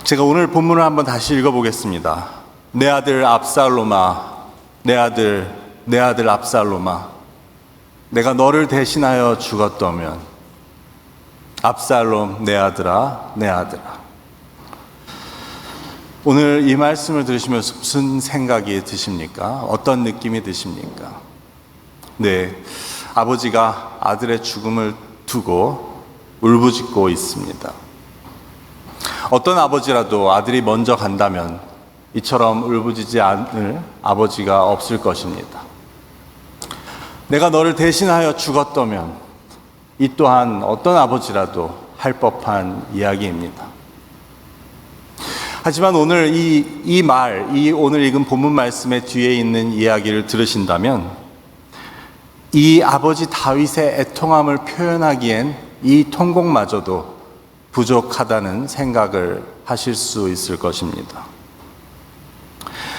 제가 오늘 본문을 한번 다시 읽어보겠습니다. 내 아들 압살롬아, 내 아들 압살롬아, 내가 너를 대신하여 죽었다면. 압살롬, 내 아들아, 내 아들아. 오늘 이 말씀을 들으시면서 무슨 생각이 드십니까? 어떤 느낌이 드십니까? 네, 아버지가 아들의 죽음을 두고 울부짖고 있습니다. 어떤 아버지라도 아들이 먼저 간다면 이처럼 울부짖지 않을 아버지가 없을 것입니다. 내가 너를 대신하여 죽었다면, 이 또한 어떤 아버지라도 할 법한 이야기입니다. 하지만 오늘 이 오늘 읽은 본문 말씀의 뒤에 있는 이야기를 들으신다면, 이 아버지 다윗의 애통함을 표현하기엔 이 통곡마저도 부족하다는 생각을 하실 수 있을 것입니다.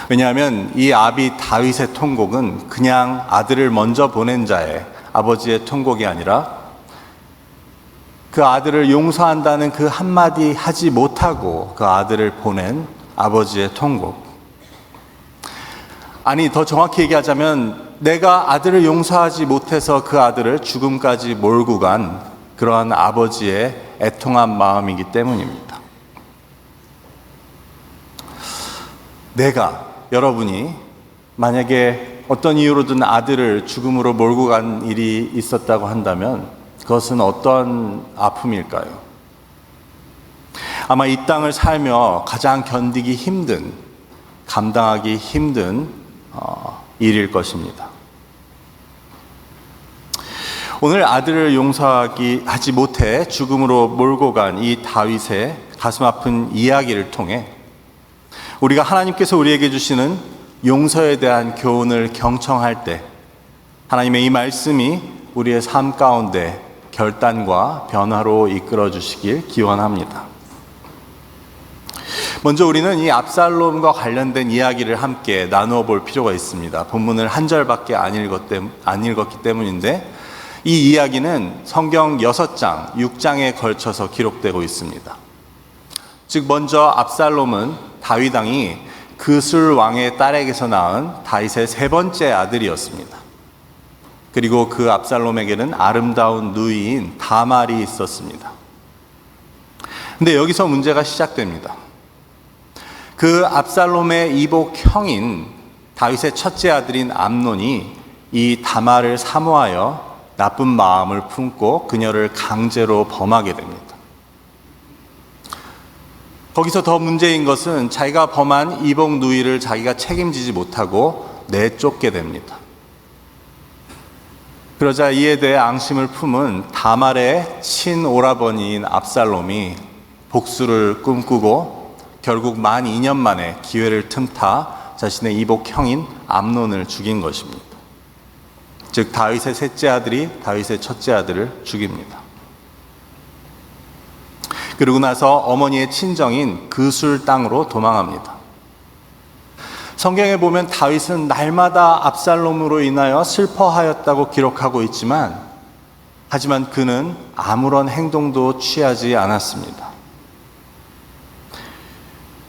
왜냐하면 이 아비 다윗의 통곡은 그냥 아들을 먼저 보낸 자의 아버지의 통곡이 아니라 그 아들을 용서한다는 그 한마디 하지 못하고 그 아들을 보낸 아버지의 통곡. 아니, 더 정확히 얘기하자면 내가 아들을 용서하지 못해서 그 아들을 죽음까지 몰고 간 그러한 아버지의 애통한 마음이기 때문입니다. 여러분이 만약에 어떤 이유로든 아들을 죽음으로 몰고 간 일이 있었다고 한다면 그것은 어떤 아픔일까요? 아마 이 땅을 살며 가장 견디기 힘든, 감당하기 힘든 일일 것입니다. 오늘 아들을 용서하지 못해 죽음으로 몰고 간 이 다윗의 가슴 아픈 이야기를 통해 우리가 하나님께서 우리에게 주시는 용서에 대한 교훈을 경청할 때 하나님의 이 말씀이 우리의 삶 가운데 결단과 변화로 이끌어 주시길 기원합니다. 먼저 우리는 이 압살롬과 관련된 이야기를 함께 나누어 볼 필요가 있습니다. 본문을 한 절밖에 안 읽었기 때문인데 이 이야기는 성경 6장, 6장에 걸쳐서 기록되고 있습니다. 즉 먼저 압살롬은 다윗 왕이 그술 왕의 딸에게서 낳은 다윗의 세 번째 아들이었습니다. 그리고 그 압살롬에게는 아름다운 누이인 다말이 있었습니다. 근데 여기서 문제가 시작됩니다. 그 압살롬의 이복 형인 다윗의 첫째 아들인 암논이 이 다말을 사모하여 나쁜 마음을 품고 그녀를 강제로 범하게 됩니다. 거기서 더 문제인 것은 자기가 범한 이복 누이를 자기가 책임지지 못하고 내쫓게 됩니다. 그러자 이에 대해 앙심을 품은 다말의 친오라버니인 압살롬이 복수를 꿈꾸고 결국 만 2년 만에 기회를 틈타 자신의 이복 형인 암논을 죽인 것입니다. 즉 다윗의 셋째 아들이 다윗의 첫째 아들을 죽입니다. 그러고 나서 어머니의 친정인 그술 땅으로 도망합니다. 성경에 보면 다윗은 날마다 압살롬으로 인하여 슬퍼하였다고 기록하고 있지만 하지만 그는 아무런 행동도 취하지 않았습니다.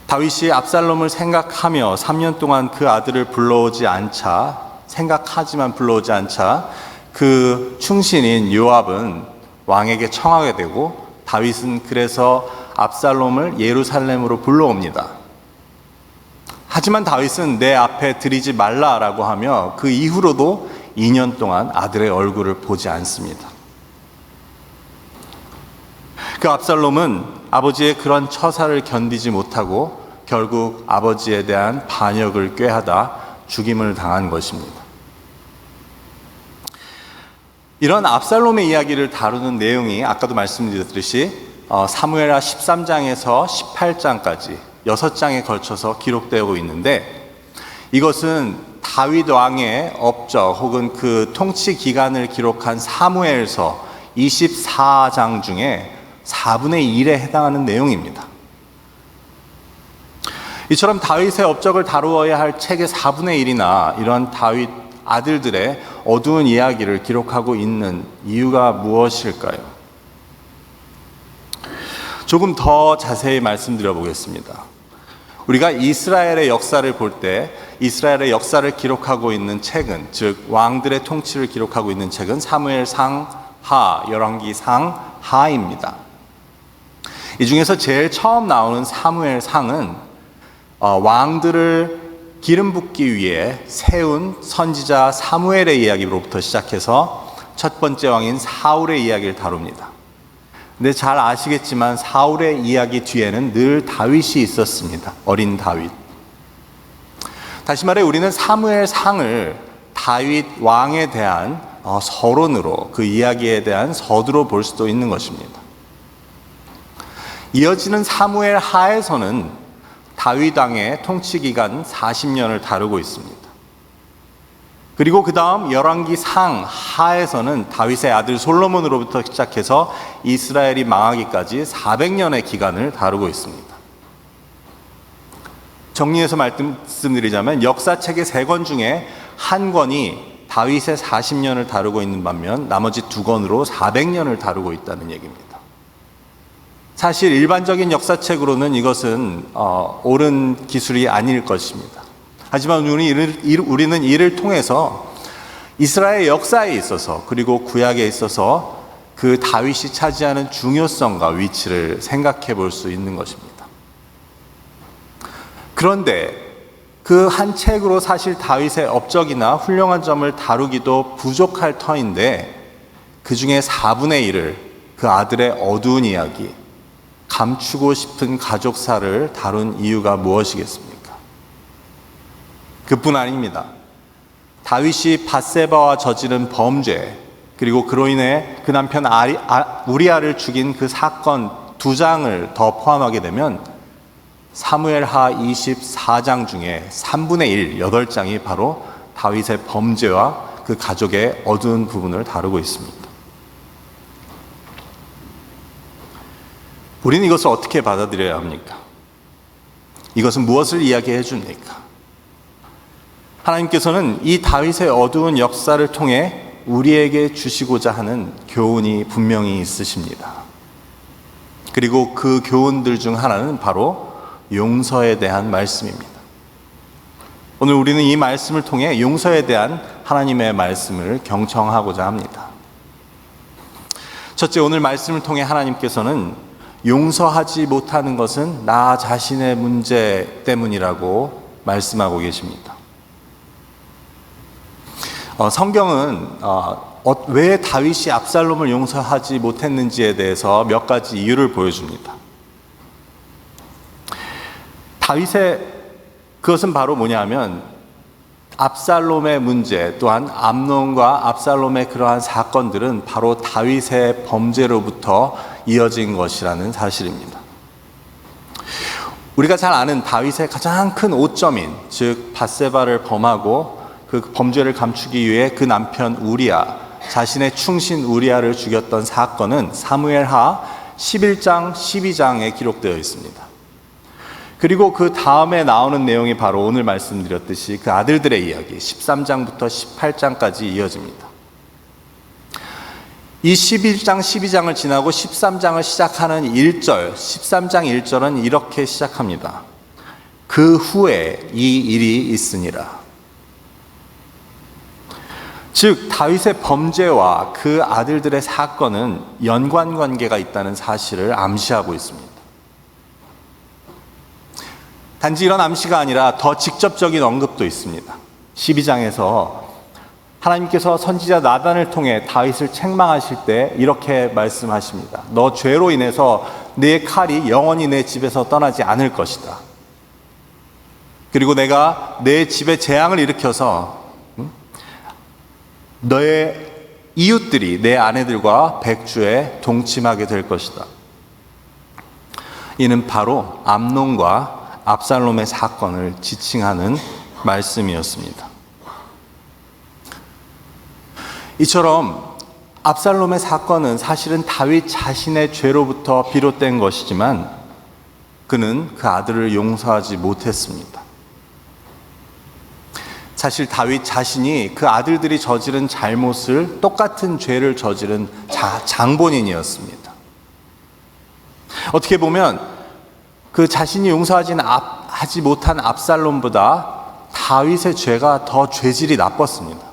다윗이 압살롬을 생각하며 3년 동안 그 아들을 생각하지만 불러오지 않자 그 충신인 요압은 왕에게 청하게 되고 다윗은 그래서 압살롬을 예루살렘으로 불러옵니다. 하지만 다윗은 내 앞에 들이지 말라라고 하며 그 이후로도 2년 동안 아들의 얼굴을 보지 않습니다. 그 압살롬은 아버지의 그런 처사를 견디지 못하고 결국 아버지에 대한 반역을 꾀하다 죽임을 당한 것입니다. 이런 압살롬의 이야기를 다루는 내용이 아까도 말씀드렸듯이 사무엘하 13장에서 18장까지 6장에 걸쳐서 기록되고 있는데 이것은 다윗 왕의 업적 혹은 그 통치 기간을 기록한 사무엘서 24장 중에 4분의 1에 해당하는 내용입니다. 이처럼 다윗의 업적을 다루어야 할 책의 4분의 1이나 이런 다윗 아들들의 어두운 이야기를 기록하고 있는 이유가 무엇일까요? 조금 더 자세히 말씀드려 보겠습니다. 우리가 이스라엘의 역사를 볼 때 이스라엘의 역사를 기록하고 있는 책은, 즉 왕들의 통치를 기록하고 있는 책은 사무엘상 하, 열왕기상 하입니다. 이 중에서 제일 처음 나오는 사무엘상은 왕들을 기름 붓기 위해 세운 선지자 사무엘의 이야기로부터 시작해서 첫 번째 왕인 사울의 이야기를 다룹니다. 근데 잘 아시겠지만 사울의 이야기 뒤에는 늘 다윗이 있었습니다. 어린 다윗. 다시 말해 우리는 사무엘상을 다윗 왕에 대한 서론으로, 그 이야기에 대한 서두로 볼 수도 있는 것입니다. 이어지는 사무엘 하에서는 다윗 왕의 통치 기간 40년을 다루고 있습니다. 그리고 그 다음 열왕기상 하에서는 다윗의 아들 솔로몬으로부터 시작해서 이스라엘이 망하기까지 400년의 기간을 다루고 있습니다. 정리해서 말씀드리자면 역사책의 3권 중에 한 권이 다윗의 40년을 다루고 있는 반면 나머지 2권으로 400년을 다루고 있다는 얘기입니다. 사실 일반적인 역사책으로는 이것은 옳은 기술이 아닐 것입니다. 하지만 우리는 이를 통해서 이스라엘 역사에 있어서 그리고 구약에 있어서 그 다윗이 차지하는 중요성과 위치를 생각해 볼 수 있는 것입니다. 그런데 그 한 책으로 사실 다윗의 업적이나 훌륭한 점을 다루기도 부족할 터인데 그 중에 4분의 1을 그 아들의 어두운 이야기, 감추고 싶은 가족사를 다룬 이유가 무엇이겠습니까? 그뿐 아닙니다. 다윗이 밧세바와 저지른 범죄, 그리고 그로 인해 그 남편 우리아를 죽인 그 사건 2장을 더 포함하게 되면 사무엘하 24장 중에 3분의 1, 8장이 바로 다윗의 범죄와 그 가족의 어두운 부분을 다루고 있습니다. 우리는 이것을 어떻게 받아들여야 합니까? 이것은 무엇을 이야기해 줍니까? 하나님께서는 이 다윗의 어두운 역사를 통해 우리에게 주시고자 하는 교훈이 분명히 있으십니다. 그리고 그 교훈들 중 하나는 바로 용서에 대한 말씀입니다. 오늘 우리는 이 말씀을 통해 용서에 대한 하나님의 말씀을 경청하고자 합니다. 첫째, 오늘 말씀을 통해 하나님께서는 용서하지 못하는 것은 나 자신의 문제 때문이라고 말씀하고 계십니다. 성경은 왜 다윗이 압살롬을 용서하지 못했는지에 대해서 몇 가지 이유를 보여줍니다. 그것은 바로 뭐냐면 압살롬의 문제, 또한 암논과 압살롬의 그러한 사건들은 바로 다윗의 범죄로부터 이어진 것이라는 사실입니다. 우리가 잘 아는 다윗의 가장 큰 오점인, 즉 밧세바를 범하고 그 범죄를 감추기 위해 그 남편 우리아, 자신의 충신 우리아를 죽였던 사건은 사무엘하 11장, 12장에 기록되어 있습니다. 그리고 그 다음에 나오는 내용이 바로 오늘 말씀드렸듯이 그 아들들의 이야기 13장부터 18장까지 이어집니다. 이 11장, 12장을 지나고 13장을 시작하는 1절, 13장 1절은 이렇게 시작합니다. 그 후에 이 일이 있으니라. 즉 다윗의 범죄와 그 아들들의 사건은 연관관계가 있다는 사실을 암시하고 있습니다. 단지 이런 암시가 아니라 더 직접적인 언급도 있습니다. 12장에서 하나님께서 선지자 나단을 통해 다윗을 책망하실 때 이렇게 말씀하십니다. 너 죄로 인해서 내 칼이 영원히 내 집에서 떠나지 않을 것이다. 그리고 내가 내 집에 재앙을 일으켜서 너의 이웃들이 내 아내들과 백주에 동침하게 될 것이다. 이는 바로 암논과 압살롬의 사건을 지칭하는 말씀이었습니다. 이처럼 압살롬의 사건은 사실은 다윗 자신의 죄로부터 비롯된 것이지만 그는 그 아들을 용서하지 못했습니다. 사실 다윗 자신이 그 아들들이 저지른 잘못을, 똑같은 죄를 저지른 장본인이었습니다. 어떻게 보면 그 자신이 하지 못한 압살롬보다 다윗의 죄가 더 죄질이 나빴습니다.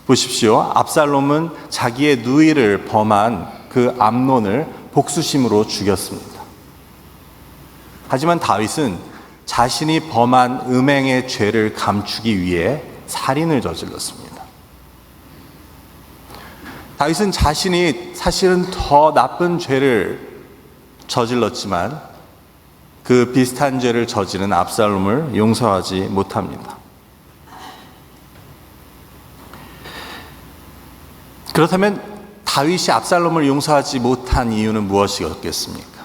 보십시오. 압살롬은 자기의 누이를 범한 그 암논을 복수심으로 죽였습니다. 하지만 다윗은 자신이 범한 음행의 죄를 감추기 위해 살인을 저질렀습니다. 다윗은 자신이 사실은 더 나쁜 죄를 저질렀지만 그 비슷한 죄를 저지른 압살롬을 용서하지 못합니다. 그렇다면 다윗이 압살롬을 용서하지 못한 이유는 무엇이었겠습니까?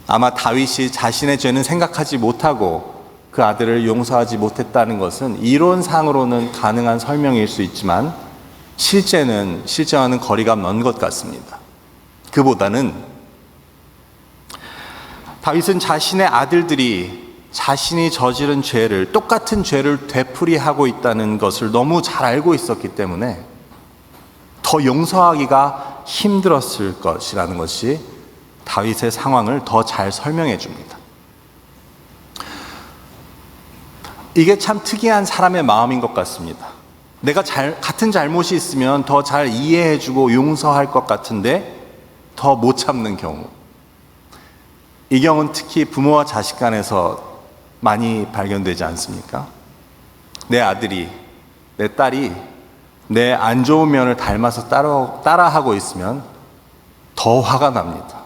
아마 다윗이 자신의 죄는 생각하지 못하고 그 아들을 용서하지 못했다는 것은 이론상으로는 가능한 설명일 수 있지만 실제와는 거리가 먼 것 같습니다. 그보다는 다윗은 자신의 아들들이 자신이 저지른 죄를, 똑같은 죄를 되풀이하고 있다는 것을 너무 잘 알고 있었기 때문에 더 용서하기가 힘들었을 것이라는 것이 다윗의 상황을 더 잘 설명해 줍니다. 이게 참 특이한 사람의 마음인 것 같습니다. 내가 같은 잘못이 있으면 더 잘 이해해 주고 용서할 것 같은데 더 못 참는 경우. 이 경우는 특히 부모와 자식 간에서 많이 발견되지 않습니까? 내 아들이, 내 딸이 내 안 좋은 면을 닮아서 따라하고 있으면 더 화가 납니다.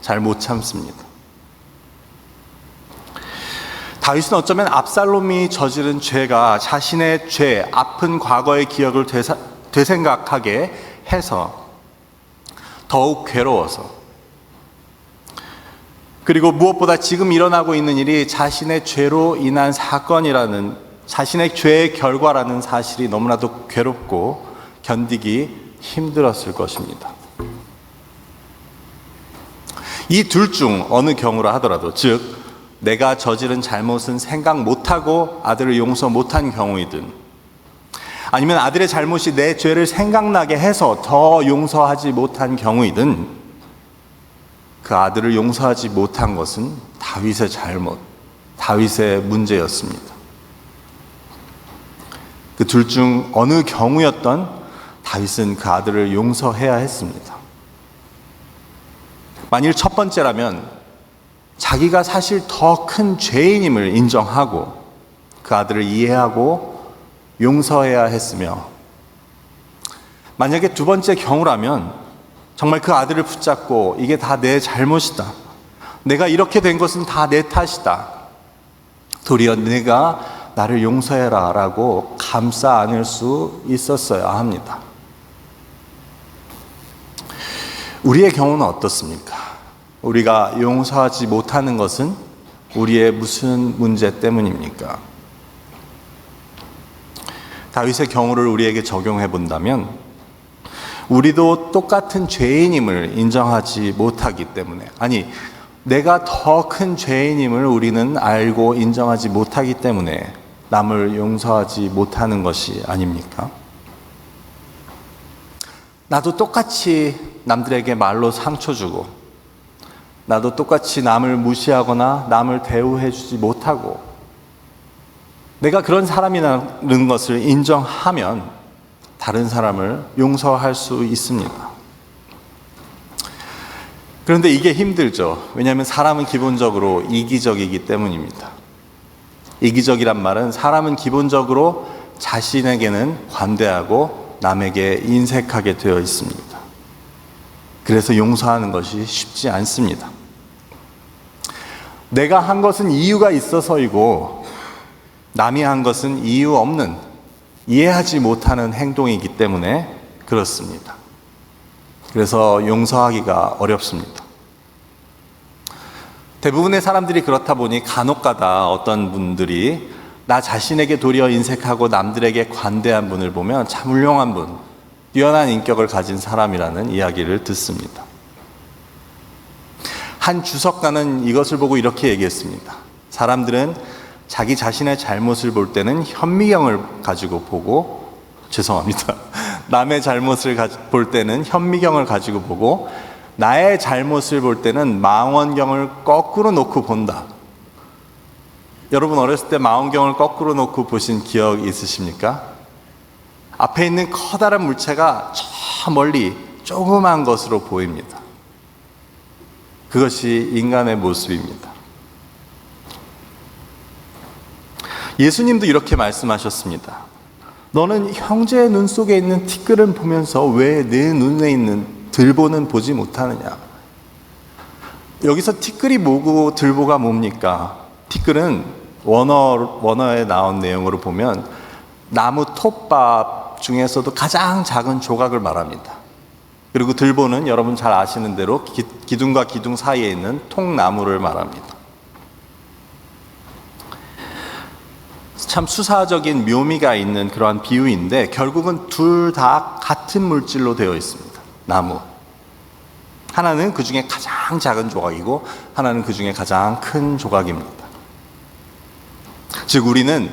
잘 못 참습니다. 다윗은 어쩌면 압살롬이 저지른 죄가 자신의 죄, 아픈 과거의 기억을 되생각하게 해서 더욱 괴로워서, 그리고 무엇보다 지금 일어나고 있는 일이 자신의 죄로 인한 사건이라는, 자신의 죄의 결과라는 사실이 너무나도 괴롭고 견디기 힘들었을 것입니다. 이 둘 중 어느 경우라 하더라도, 즉 내가 저지른 잘못은 생각 못하고 아들을 용서 못한 경우이든, 아니면 아들의 잘못이 내 죄를 생각나게 해서 더 용서하지 못한 경우이든, 그 아들을 용서하지 못한 것은 다윗의 잘못, 다윗의 문제였습니다. 그 둘 중 어느 경우였던 다윗은 그 아들을 용서해야 했습니다. 만일 첫 번째라면 자기가 사실 더 큰 죄인임을 인정하고 그 아들을 이해하고 용서해야 했으며, 만약에 두 번째 경우라면 정말 그 아들을 붙잡고 이게 다 내 잘못이다, 내가 이렇게 된 것은 다 내 탓이다, 도리어 내가 나를 용서해라 라고 감싸 안을 수 있었어야 합니다. 우리의 경우는 어떻습니까? 우리가 용서하지 못하는 것은 우리의 무슨 문제 때문입니까? 다윗의 경우를 우리에게 적용해 본다면, 우리도 똑같은 죄인임을 인정하지 못하기 때문에, 아니, 내가 더 큰 죄인임을 우리는 알고 인정하지 못하기 때문에 남을 용서하지 못하는 것이 아닙니까? 나도 똑같이 남들에게 말로 상처 주고, 나도 똑같이 남을 무시하거나 남을 대우해 주지 못하고, 내가 그런 사람이라는 것을 인정하면 다른 사람을 용서할 수 있습니다. 그런데 이게 힘들죠. 왜냐하면 사람은 기본적으로 이기적이기 때문입니다. 이기적이란 말은 사람은 기본적으로 자신에게는 관대하고 남에게 인색하게 되어 있습니다. 그래서 용서하는 것이 쉽지 않습니다. 내가 한 것은 이유가 있어서이고 남이 한 것은 이유 없는, 이해하지 못하는 행동이기 때문에 그렇습니다. 그래서 용서하기가 어렵습니다. 대부분의 사람들이 그렇다 보니 간혹가다 어떤 분들이 나 자신에게 도리어 인색하고 남들에게 관대한 분을 보면 참 훌륭한 분, 뛰어난 인격을 가진 사람이라는 이야기를 듣습니다. 한 주석가는 이것을 보고 이렇게 얘기했습니다. 사람들은 자기 자신의 잘못을 볼 때는 현미경을 가지고 보고, 남의 잘못을 볼 때는 현미경을 가지고 보고, 나의 잘못을 볼 때는 망원경을 거꾸로 놓고 본다. 여러분 어렸을 때 망원경을 거꾸로 놓고 보신 기억 있으십니까? 앞에 있는 커다란 물체가 저 멀리 조그만 것으로 보입니다. 그것이 인간의 모습입니다. 예수님도 이렇게 말씀하셨습니다. 너는 형제의 눈 속에 있는 티끌은 보면서 왜 내 눈에 있는 들보는 보지 못하느냐? 여기서 티끌이 뭐고 들보가 뭡니까? 티끌은 원어에 나온 내용으로 보면 나무 톱밥 중에서도 가장 작은 조각을 말합니다. 그리고 들보는 여러분 잘 아시는 대로 기둥과 기둥 사이에 있는 통나무를 말합니다. 참 수사적인 묘미가 있는 그러한 비유인데 결국은 둘 다 같은 물질로 되어 있습니다. 나무. 하나는 그 중에 가장 작은 조각이고 하나는 그 중에 가장 큰 조각입니다. 즉 우리는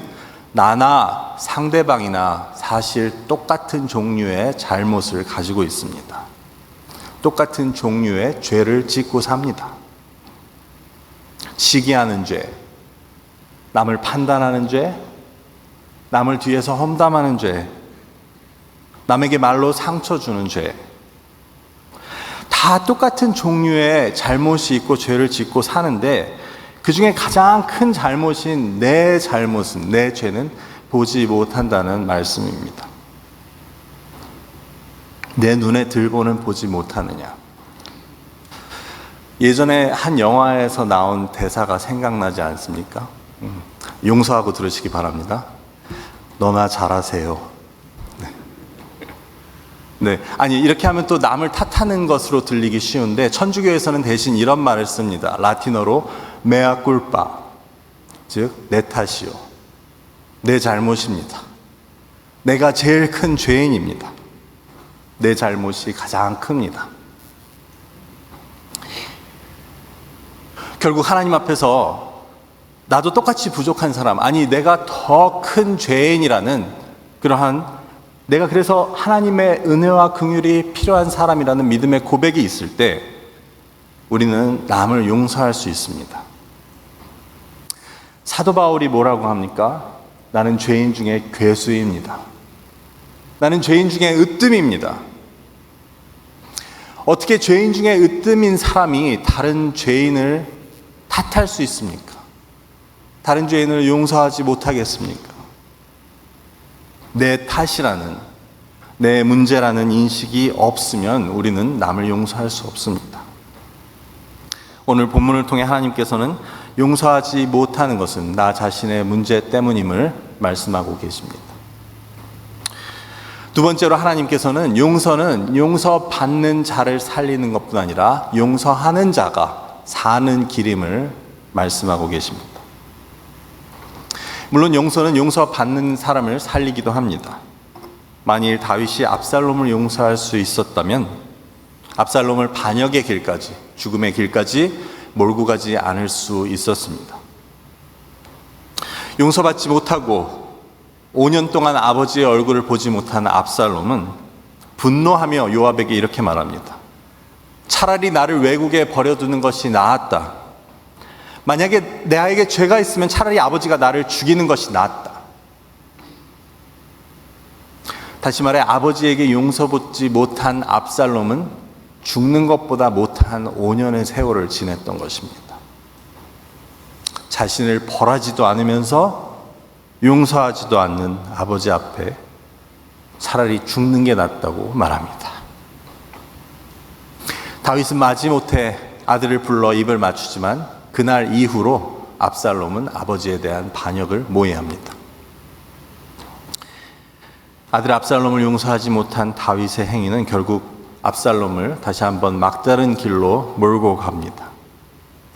나나 상대방이나 사실 똑같은 종류의 잘못을 가지고 있습니다. 똑같은 종류의 죄를 짓고 삽니다. 시기하는 죄, 남을 판단하는 죄, 남을 뒤에서 험담하는 죄, 남에게 말로 상처 주는 죄. 다 똑같은 종류의 잘못이 있고 죄를 짓고 사는데 그 중에 가장 큰 잘못인 내 잘못은, 내 죄는 보지 못한다는 말씀입니다. 내 눈에 들보는 보지 못하느냐. 예전에 한 영화에서 나온 대사가 생각나지 않습니까? 용서하고 들으시기 바랍니다. 너나 잘하세요. 네. 아니, 이렇게 하면 또 남을 탓하는 것으로 들리기 쉬운데, 천주교에서는 대신 이런 말을 씁니다. 라틴어로, 메아 꿀파. 즉, 내 탓이요. 내 잘못입니다. 내가 제일 큰 죄인입니다. 내 잘못이 가장 큽니다. 결국 하나님 앞에서 나도 똑같이 부족한 사람, 아니 내가 더 큰 죄인이라는 그러한, 내가 그래서 하나님의 은혜와 긍휼이 필요한 사람이라는 믿음의 고백이 있을 때 우리는 남을 용서할 수 있습니다. 사도 바울이 뭐라고 합니까? 나는 죄인 중에 괴수입니다. 나는 죄인 중에 으뜸입니다. 어떻게 죄인 중에 으뜸인 사람이 다른 죄인을 탓할 수 있습니까? 다른 죄인을 용서하지 못하겠습니까? 내 탓이라는, 내 문제라는 인식이 없으면 우리는 남을 용서할 수 없습니다. 오늘 본문을 통해 하나님께서는 용서하지 못하는 것은 나 자신의 문제 때문임을 말씀하고 계십니다. 두 번째로 하나님께서는 용서는 용서받는 자를 살리는 것뿐 아니라 용서하는 자가 사는 길임을 말씀하고 계십니다. 물론 용서는 용서받는 사람을 살리기도 합니다. 만일 다윗이 압살롬을 용서할 수 있었다면 압살롬을 반역의 길까지, 죽음의 길까지 몰고 가지 않을 수 있었습니다. 용서받지 못하고 5년 동안 아버지의 얼굴을 보지 못한 압살롬은 분노하며 요압에게 이렇게 말합니다. 차라리 나를 외국에 버려두는 것이 나았다. 만약에 나에게 죄가 있으면 차라리 아버지가 나를 죽이는 것이 낫다. 다시 말해 아버지에게 용서받지 못한 압살롬은 죽는 것보다 못한 5년의 세월을 지냈던 것입니다. 자신을 벌하지도 않으면서 용서하지도 않는 아버지 앞에 차라리 죽는 게 낫다고 말합니다. 다윗은 마지못해 아들을 불러 입을 맞추지만 그날 이후로 압살롬은 아버지에 대한 반역을 모의합니다. 아들 압살롬을 용서하지 못한 다윗의 행위는 결국 압살롬을 다시 한번 막다른 길로 몰고 갑니다.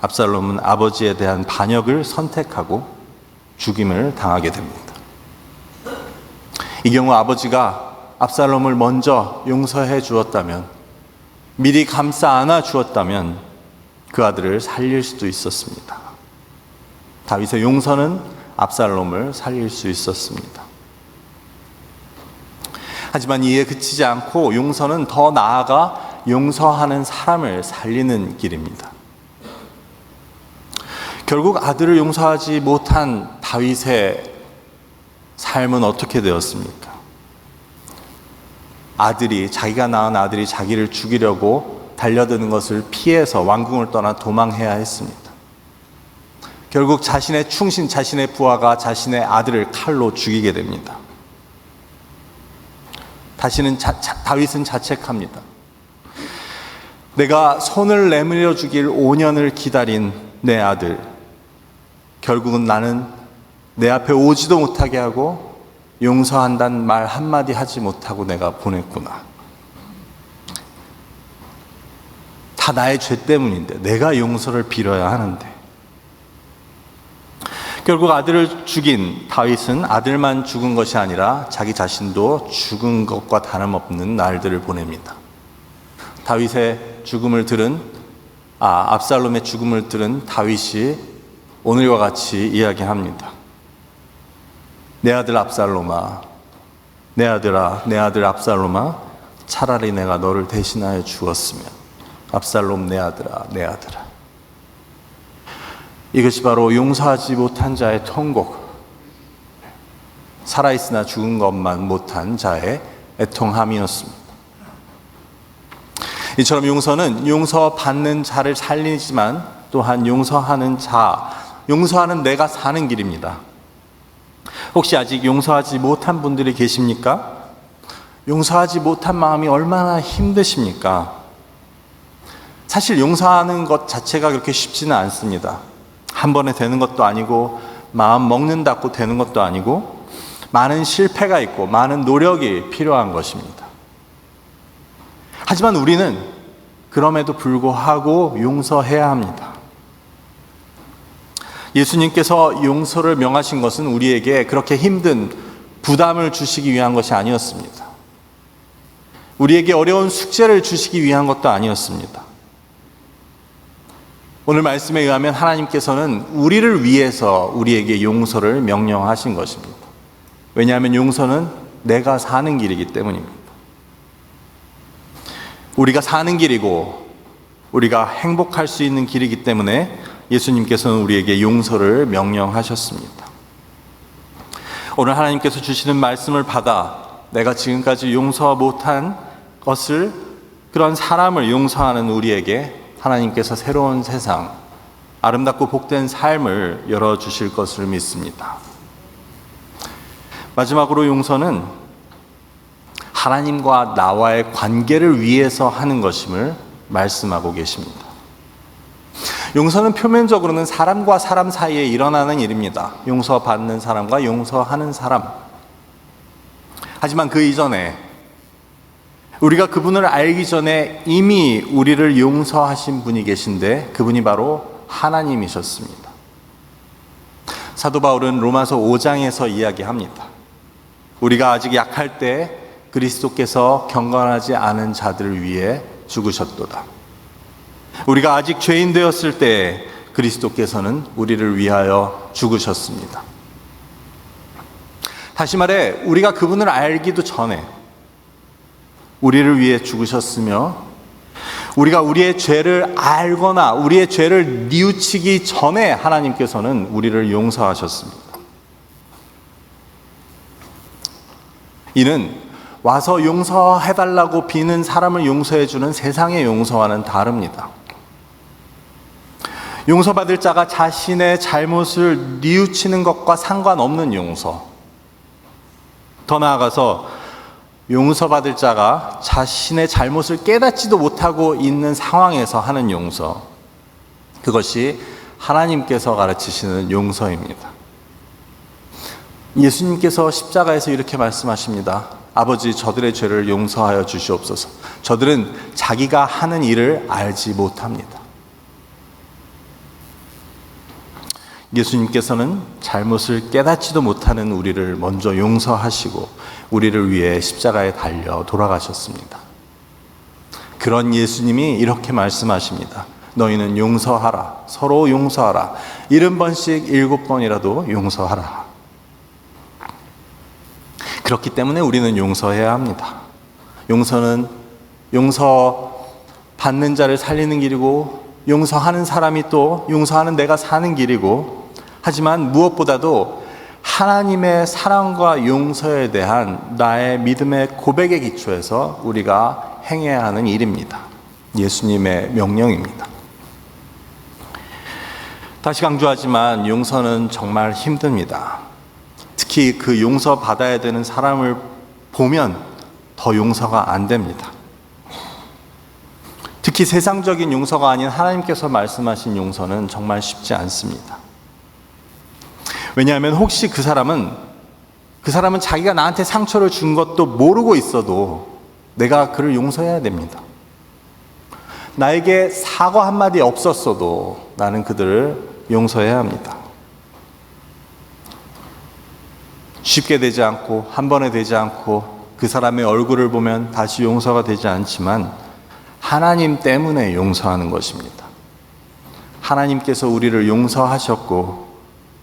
압살롬은 아버지에 대한 반역을 선택하고 죽임을 당하게 됩니다. 이 경우 아버지가 압살롬을 먼저 용서해 주었다면, 미리 감싸 안아 주었다면 그 아들을 살릴 수도 있었습니다. 다윗의 용서는 압살롬을 살릴 수 있었습니다. 하지만 이에 그치지 않고 용서는 더 나아가 용서하는 사람을 살리는 길입니다. 결국 아들을 용서하지 못한 다윗의 삶은 어떻게 되었습니까? 자기가 낳은 아들이 자기를 죽이려고 달려드는 것을 피해서 왕궁을 떠나 도망해야 했습니다. 결국 자신의 충신, 자신의 부하가 자신의 아들을 칼로 죽이게 됩니다. 다윗은 자책합니다. 내가 손을 내밀어 주길 5년을 기다린 내 아들, 결국은 나는 내 앞에 오지도 못하게 하고 용서한다는 말 한마디 하지 못하고 내가 보냈구나. 다 나의 죄 때문인데 내가 용서를 빌어야 하는데. 결국 아들을 죽인 다윗은 아들만 죽은 것이 아니라 자기 자신도 죽은 것과 다름없는 날들을 보냅니다. 압살롬의 죽음을 들은 다윗이 오늘과 같이 이야기합니다. 내 아들 압살롬아, 내 아들 압살롬아, 차라리 내가 너를 대신하여 죽었으면. 압살롬 내 아들아, 내 아들아. 이것이 바로 용서하지 못한 자의 통곡, 살아있으나 죽은 것만 못한 자의 애통함이었습니다. 이처럼 용서는 용서받는 자를 살리지만 또한 용서하는 내가 사는 길입니다. 혹시 아직 용서하지 못한 분들이 계십니까? 용서하지 못한 마음이 얼마나 힘드십니까? 사실 용서하는 것 자체가 그렇게 쉽지는 않습니다. 한 번에 되는 것도 아니고 마음 먹는다고 되는 것도 아니고 많은 실패가 있고 많은 노력이 필요한 것입니다. 하지만 우리는 그럼에도 불구하고 용서해야 합니다. 예수님께서 용서를 명하신 것은 우리에게 그렇게 힘든 부담을 주시기 위한 것이 아니었습니다. 우리에게 어려운 숙제를 주시기 위한 것도 아니었습니다. 오늘 말씀에 의하면 하나님께서는 우리를 위해서 우리에게 용서를 명령하신 것입니다. 왜냐하면 용서는 내가 사는 길이기 때문입니다. 우리가 사는 길이고 우리가 행복할 수 있는 길이기 때문에 예수님께서는 우리에게 용서를 명령하셨습니다. 오늘 하나님께서 주시는 말씀을 받아 내가 지금까지 용서 못한 것을, 그런 사람을 용서하는 우리에게 하나님께서 새로운 세상, 아름답고 복된 삶을 열어주실 것을 믿습니다. 마지막으로 용서는 하나님과 나와의 관계를 위해서 하는 것임을 말씀하고 계십니다. 용서는 표면적으로는 사람과 사람 사이에 일어나는 일입니다. 용서받는 사람과 용서하는 사람. 하지만 그 이전에, 우리가 그분을 알기 전에 이미 우리를 용서하신 분이 계신데 그분이 바로 하나님이셨습니다. 사도 바울은 로마서 5장에서 이야기합니다. 우리가 아직 약할 때 그리스도께서 경건하지 않은 자들을 위해 죽으셨도다. 우리가 아직 죄인 되었을 때 그리스도께서는 우리를 위하여 죽으셨습니다. 다시 말해, 우리가 그분을 알기도 전에 우리를 위해 죽으셨으며, 우리가 우리의 죄를 알거나 우리의 죄를 뉘우치기 전에 하나님께서는 우리를 용서하셨습니다. 이는 와서 용서해달라고 비는 사람을 용서해주는 세상의 용서와는 다릅니다. 용서받을 자가 자신의 잘못을 뉘우치는 것과 상관없는 용서, 더 나아가서 용서받을 자가 자신의 잘못을 깨닫지도 못하고 있는 상황에서 하는 용서, 그것이 하나님께서 가르치시는 용서입니다. 예수님께서 십자가에서 이렇게 말씀하십니다. 아버지, 저들의 죄를 용서하여 주시옵소서. 저들은 자기가 하는 일을 알지 못합니다. 예수님께서는 잘못을 깨닫지도 못하는 우리를 먼저 용서하시고 우리를 위해 십자가에 달려 돌아가셨습니다. 그런 예수님이 이렇게 말씀하십니다. 너희는 용서하라. 서로 용서하라. 70번씩 7번이라도 용서하라. 그렇기 때문에 우리는 용서해야 합니다. 용서는 받는 자를 살리는 길이고 용서하는 사람이 또 용서하는 내가 사는 길이고, 하지만 무엇보다도 하나님의 사랑과 용서에 대한 나의 믿음의 고백에 기초해서 우리가 행해야 하는 일입니다. 예수님의 명령입니다. 다시 강조하지만 용서는 정말 힘듭니다. 특히 그 용서받아야 되는 사람을 보면 더 용서가 안 됩니다. 특히 세상적인 용서가 아닌 하나님께서 말씀하신 용서는 정말 쉽지 않습니다. 왜냐하면 혹시 그 사람은 자기가 나한테 상처를 준 것도 모르고 있어도 내가 그를 용서해야 됩니다. 나에게 사과 한마디 없었어도 나는 그들을 용서해야 합니다. 쉽게 되지 않고 한 번에 되지 않고 그 사람의 얼굴을 보면 다시 용서가 되지 않지만 하나님 때문에 용서하는 것입니다. 하나님께서 우리를 용서하셨고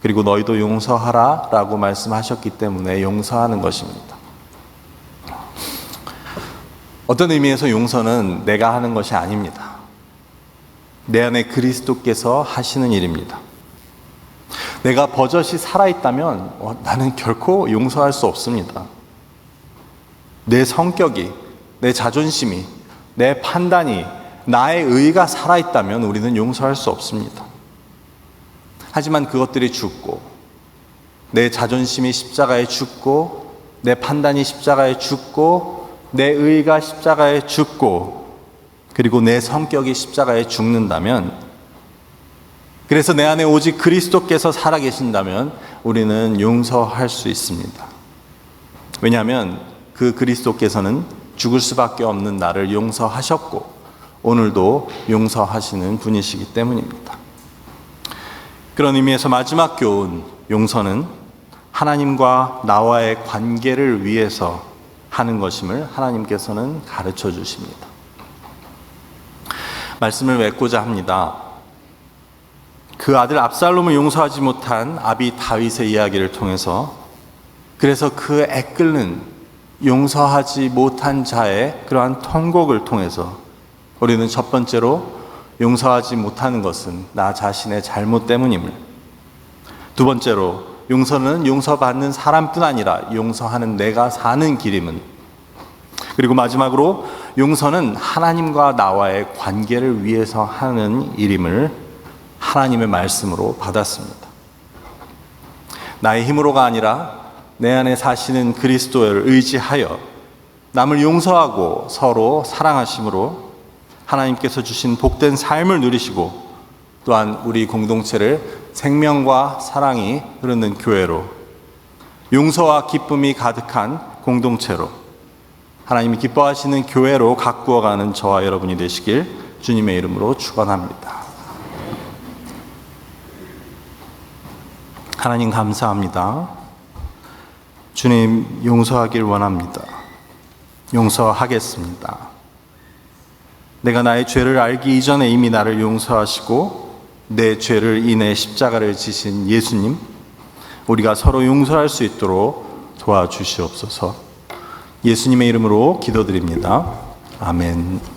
그리고 너희도 용서하라 라고 말씀하셨기 때문에 용서하는 것입니다. 어떤 의미에서 용서는 내가 하는 것이 아닙니다. 내 안에 그리스도께서 하시는 일입니다. 내가 버젓이 살아있다면 나는 결코 용서할 수 없습니다. 내 성격이, 내 자존심이, 내 판단이, 나의 의가 살아있다면 우리는 용서할 수 없습니다. 하지만 그것들이 죽고 내 자존심이 십자가에 죽고 내 판단이 십자가에 죽고 내 의가 십자가에 죽고 그리고 내 성격이 십자가에 죽는다면, 그래서 내 안에 오직 그리스도께서 살아계신다면 우리는 용서할 수 있습니다. 왜냐하면 그 그리스도께서는 죽을 수밖에 없는 나를 용서하셨고 오늘도 용서하시는 분이시기 때문입니다. 그런 의미에서 마지막 교훈, 용서는 하나님과 나와의 관계를 위해서 하는 것임을 하나님께서는 가르쳐 주십니다. 말씀을 맺고자 합니다. 그 아들 압살롬을 용서하지 못한 아비 다윗의 이야기를 통해서, 그래서 그 애끓는 용서하지 못한 자의 그러한 통곡을 통해서 우리는 첫 번째로 용서하지 못하는 것은 나 자신의 잘못 때문임을, 두 번째로 용서는 용서받는 사람뿐 아니라 용서하는 내가 사는 길임을, 그리고 마지막으로 용서는 하나님과 나와의 관계를 위해서 하는 일임을 하나님의 말씀으로 받았습니다. 나의 힘으로가 아니라 내 안에 사시는 그리스도를 의지하여 남을 용서하고 서로 사랑하심으로 하나님께서 주신 복된 삶을 누리시고 또한 우리 공동체를 생명과 사랑이 흐르는 교회로, 용서와 기쁨이 가득한 공동체로, 하나님이 기뻐하시는 교회로 가꾸어가는 저와 여러분이 되시길 주님의 이름으로 축원합니다. 하나님 감사합니다. 주님, 용서하길 원합니다. 용서하겠습니다. 내가 나의 죄를 알기 이전에 이미 나를 용서하시고 내 죄를 인해 십자가를 지신 예수님, 우리가 서로 용서할 수 있도록 도와주시옵소서. 예수님의 이름으로 기도드립니다. 아멘.